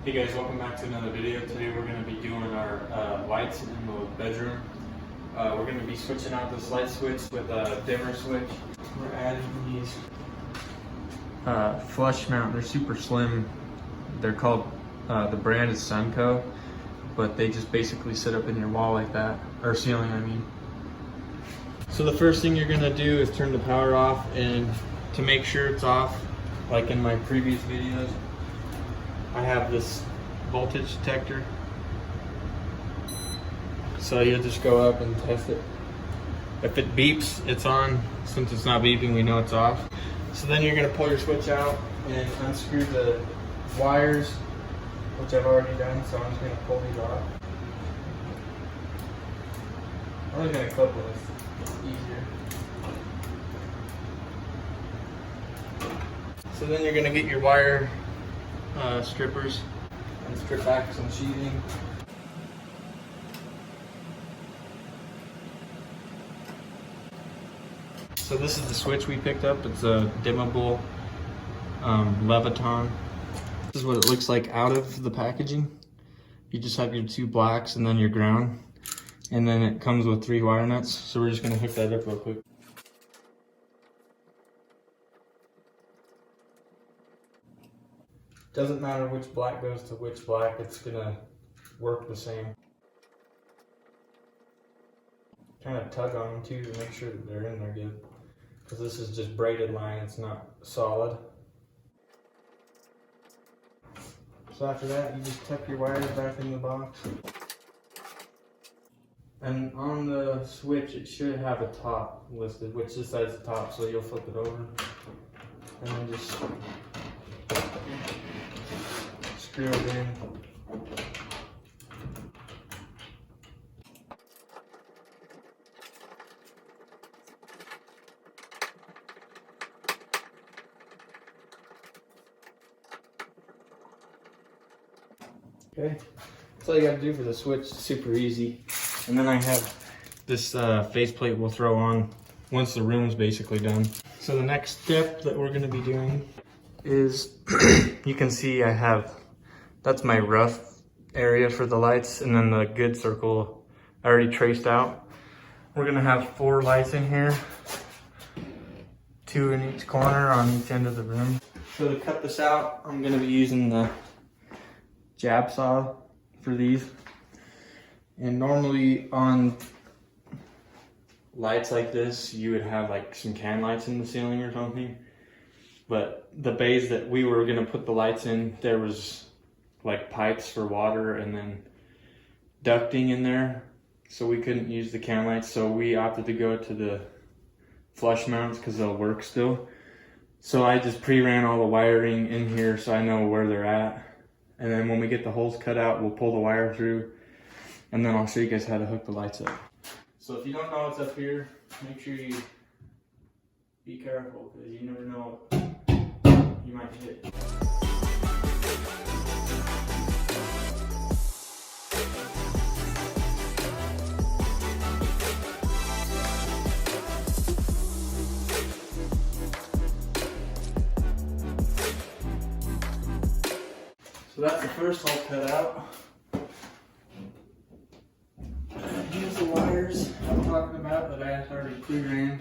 Hey guys, welcome back to another video. Today we're going to be doing our lights in the bedroom. We're going to be switching out this light switch with a dimmer switch. We're adding these flush mount. They're super slim. They're called, the brand is Sunco, but they just basically sit up in your wall like that, or ceiling I mean. So the first thing you're going to do is turn the power off, and to make sure it's off, like in my previous videos, I have this voltage detector. So you'll just go up and test it. If it beeps, it's on. Since it's not beeping, we know it's off. So then you're gonna pull your switch out and unscrew the wires, which I've already done, so I'm just gonna pull these off. I'm only gonna clip this, it's easier. So then you're gonna get your wire strippers and strip back some sheathing. So this is the switch we picked up. It's a dimmable Leviton. This is what it looks like out of the packaging. You just have your two blacks and then your ground. And then it comes with 3 wire nuts. So we're just gonna hook that up real quick. Doesn't matter which black goes to which black, it's gonna work the same. Kind of tug on them too to make sure that they're in there good. Because this is just braided line, it's not solid. So after that, you just tuck your wires back in the box. And on the switch, it should have a top listed, which this side's the top, so you'll flip it over. And then just screw it in. Okay, that's all you gotta do for the switch. It's super easy. And then I have this faceplate we'll throw on once the room's basically done. So the next step that we're gonna be doing is, you can see I have, that's my rough area for the lights, and then the good circle I already traced out. We're gonna have 4 lights in here, 2 in each corner on each end of the room. So to cut this out, I'm gonna be using the jab saw for these. And normally on lights like this, you would have like some can lights in the ceiling or something. But the bays that we were gonna put the lights in, there was like pipes for water and then ducting in there. So we couldn't use the can lights. So we opted to go to the flush mounts because they'll work still. So I just pre-ran all the wiring in here so I know where they're at. And then when we get the holes cut out, we'll pull the wire through, and then I'll show you guys how to hook the lights up. So if you don't know what's up here, make sure you be careful, because you never know what you might hit. So that's the first hole cut out. Here's the wires I'm talking about that I already pre-ran.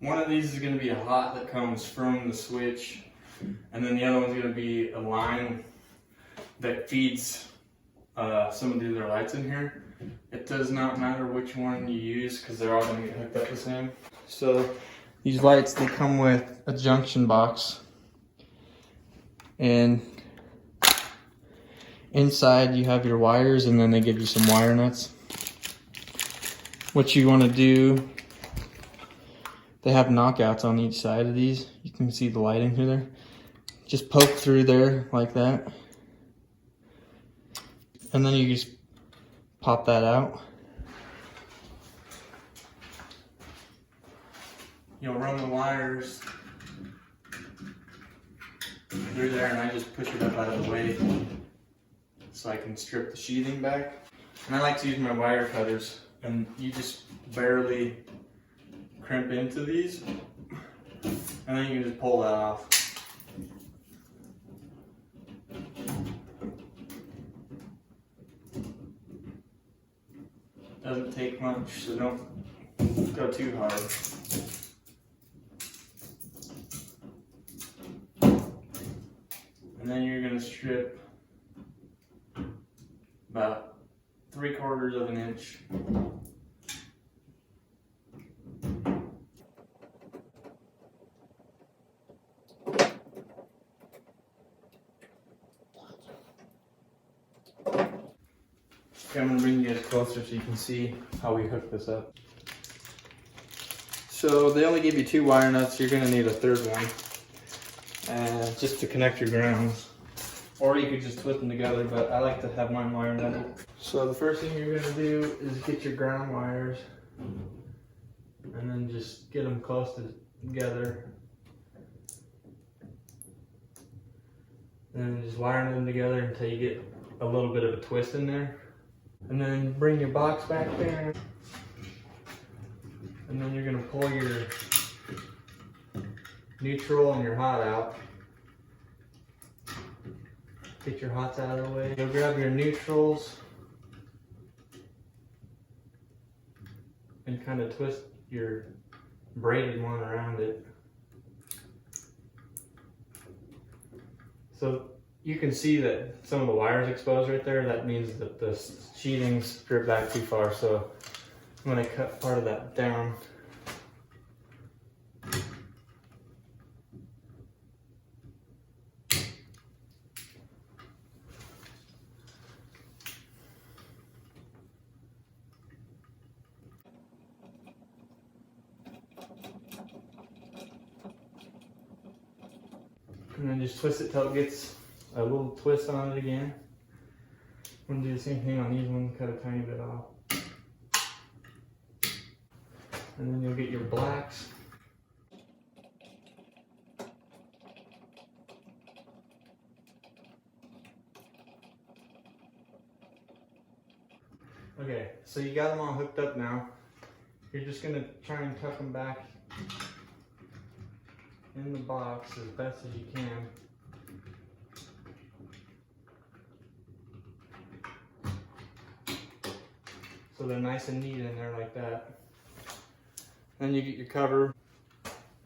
One of these is going to be a hot that comes from the switch, and then the other one's going to be a line that feeds some of the other lights in here. It does not matter which one you use because they're all going to get hooked up the same. So these lights, they come with a junction box. And inside you have your wires, and then they give you some wire nuts. What you want to do, they have knockouts on each side of these. You can see the lighting through there. Just poke through there like that. And then you just pop that out. You'll run the wires through there, and I just push it up out of the way so I can strip the sheathing back. And I like to use my wire cutters, and you just barely crimp into these, and then you can just pull that off. Doesn't take much, so don't go too hard. And then you're going to strip about 3/4 of an inch. Okay, I'm going to bring you guys closer so you can see how we hook this up. So they only give you 2 wire nuts, you're going to need a 3rd one. Just to connect your grounds. Or you could just twist them together, but I like to have mine wired up. So the first thing you're going to do is get your ground wires and then just get them close together. And then just wire them together until you get a little bit of a twist in there. And then bring your box back there. And then you're going to pull your neutral and your hot out. Get your hots out of the way. You'll grab your neutrals and kind of twist your braided one around it. So you can see that some of the wires exposed right there. That means that the sheathing's stripped back too far. So I'm going to cut part of that down. And then just twist it till it gets a little twist on it again. I'm going to do the same thing on these ones, cut a tiny bit off. And then you'll get your blacks. Okay, so you got them all hooked up now. You're just going to try and tuck them back in the box as best as you can. So they're nice and neat in there like that. Then you get your cover,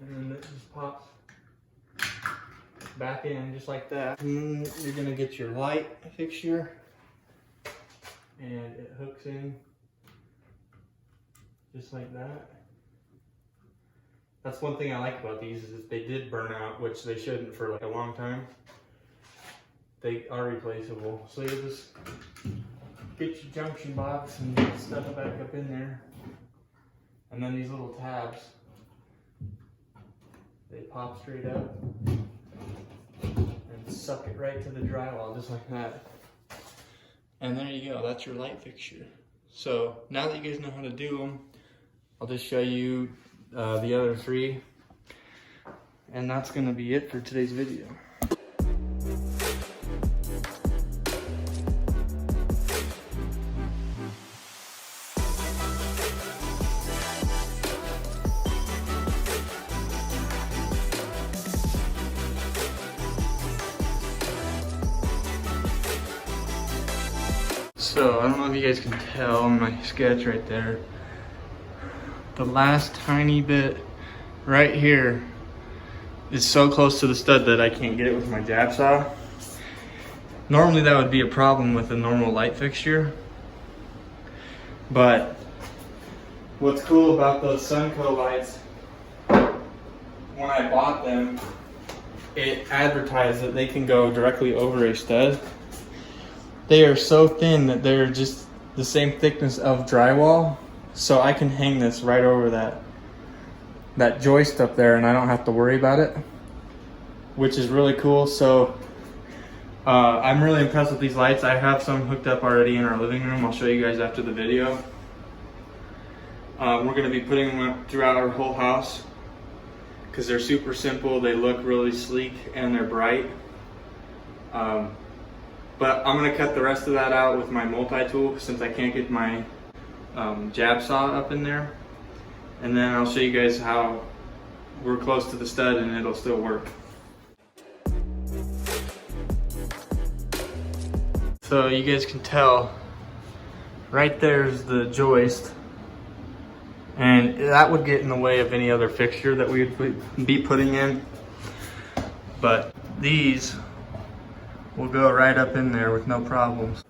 and then it just pops back in just like that. And then you're gonna get your light fixture, and it hooks in just like that. That's one thing I like about these is if they did burn out, which they shouldn't for like a long time, they are replaceable. So you just get your junction box and stuff it back up in there. And then these little tabs, they pop straight up and suck it right to the drywall just like that. And there you go, that's your light fixture. So now that you guys know how to do them, I'll just show you the other 3, and that's going to be it for today's video. So I don't know if you guys can tell on my sketch right there, the last tiny bit right here is so close to the stud that I can't get it with my jab saw. Normally that would be a problem with a normal light fixture, but what's cool about those Sunco lights, when I bought them, it advertised that they can go directly over a stud. They are so thin that they're just the same thickness of drywall. So I can hang this right over that joist up there and I don't have to worry about it, which is really cool. So I'm really impressed with these lights. I have some hooked up already in our living room. I'll show you guys after the video. We're going to be putting them up throughout our whole house because they're super simple. They look really sleek and they're bright. But I'm going to cut the rest of that out with my multi-tool since I can't get my jab saw up in there, and then I'll show you guys how we're close to the stud and it'll still work. So you guys can tell Right there's the joist, and that would get in the way of any other fixture that we would be putting in. But these will go right up in there with no problems.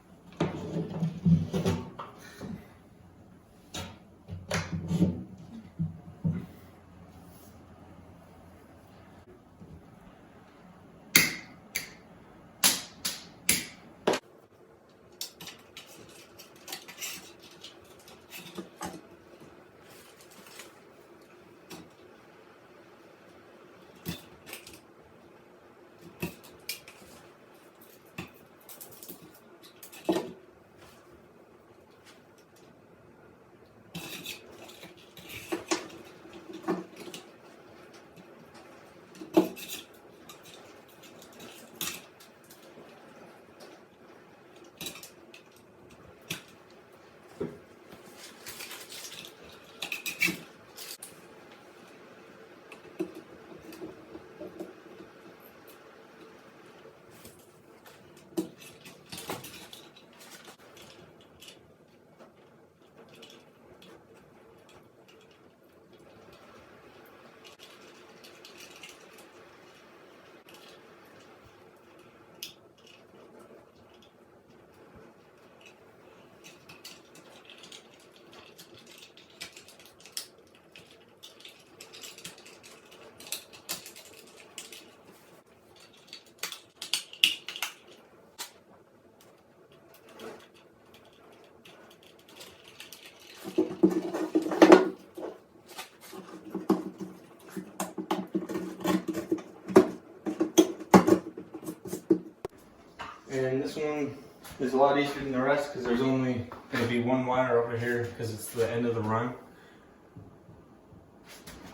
And this one is a lot easier than the rest because there's only going to be one wire over here because it's the end of the run.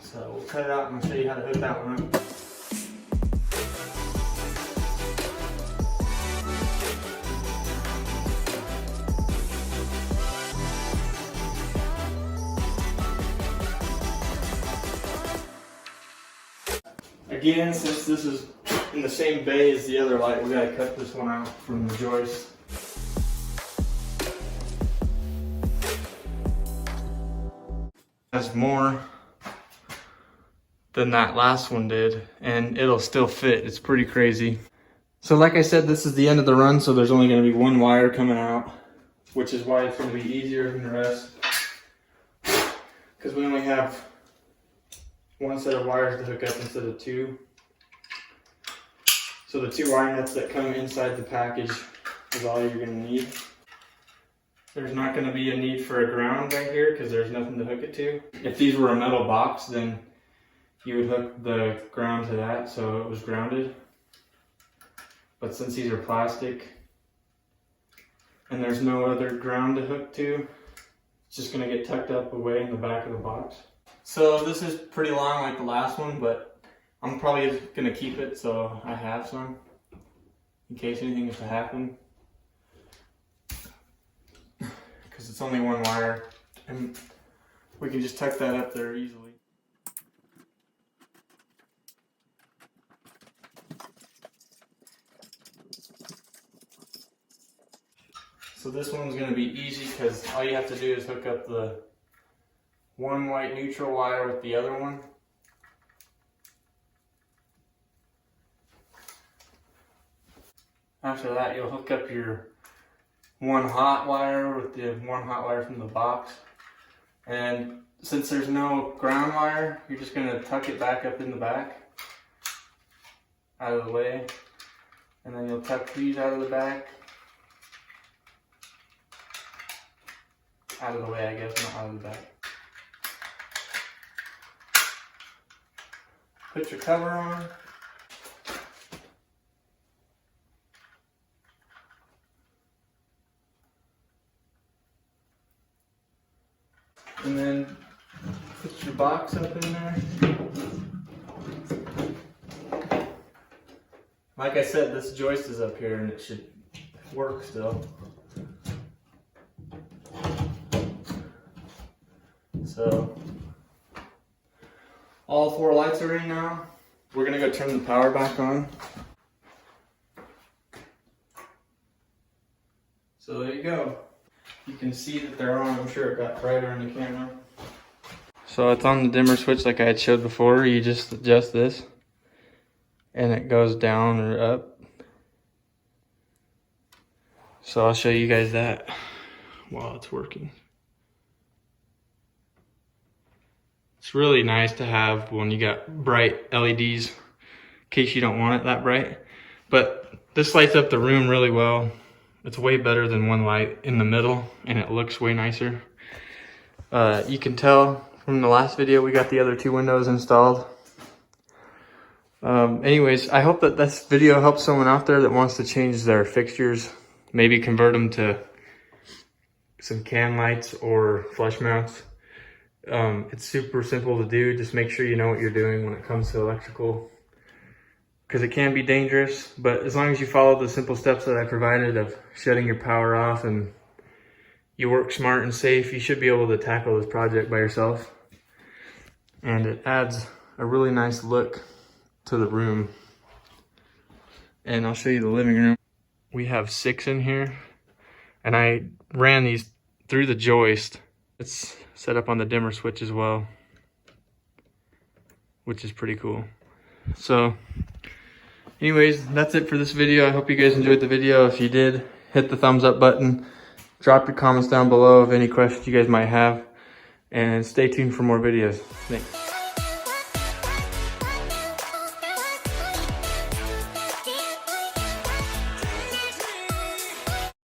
So we'll cut it out and I'll show you how to hook that one up. Again, since this is in the same bay as the other light, we gotta cut this one out from the joist. Has more than that last one did, and it'll still fit. It's pretty crazy. So like I said, this is the end of the run, so there's only gonna be one wire coming out, which is why it's gonna be easier than the rest. Because we only have one set of wires to hook up instead of two. So the two wire nuts that come inside the package is all you're gonna need. There's not gonna be a need for a ground right here because there's nothing to hook it to. If these were a metal box, then you would hook the ground to that so it was grounded. But since these are plastic and there's no other ground to hook to, it's just gonna get tucked up away in the back of the box. So this is pretty long like the last one, but I'm probably gonna keep it so I have some in case anything is to happen. Because it's only one wire and we can just tuck that up there easily. So this one's gonna be easy because all you have to do is hook up the one white neutral wire with the other one. After that, you'll hook up your one hot wire with the one hot wire from the box. And since there's no ground wire, you're just gonna tuck it back up in the back, out of the way. And then you'll tuck these out of the back. Out of the way, I guess, not out of the back. Put your cover on. And then put your box up in there. Like I said, this joist is up here and it should work still. So all four lights are in now. We're gonna go turn the power back on. So there you go. You can see that they're on. I'm sure it got brighter in the camera. So it's on the dimmer switch like I had showed before. You just adjust this and it goes down or up. So I'll show you guys that while it's working. It's really nice to have when you got bright LEDs in case you don't want it that bright. But this lights up the room really well. It's way better than one light in the middle and it looks way nicer. You can tell from the last video we got the other 2 windows installed. Anyways, I hope that this video helps someone out there that wants to change their fixtures. Maybe convert them to some can lights or flush mounts. It's super simple to do. Just make sure you know what you're doing when it comes to electrical, because it can be dangerous, but as long as you follow the simple steps that I provided of shutting your power off and you work smart and safe, you should be able to tackle this project by yourself. And it adds a really nice look to the room. And I'll show you the living room. We have 6 in here, and I ran these through the joist. It's set up on the dimmer switch as well, which is pretty cool. So anyways, that's it for this video. I hope you guys enjoyed the video. If you did, hit the thumbs up button. Drop your comments down below of any questions you guys might have. And stay tuned for more videos. Thanks.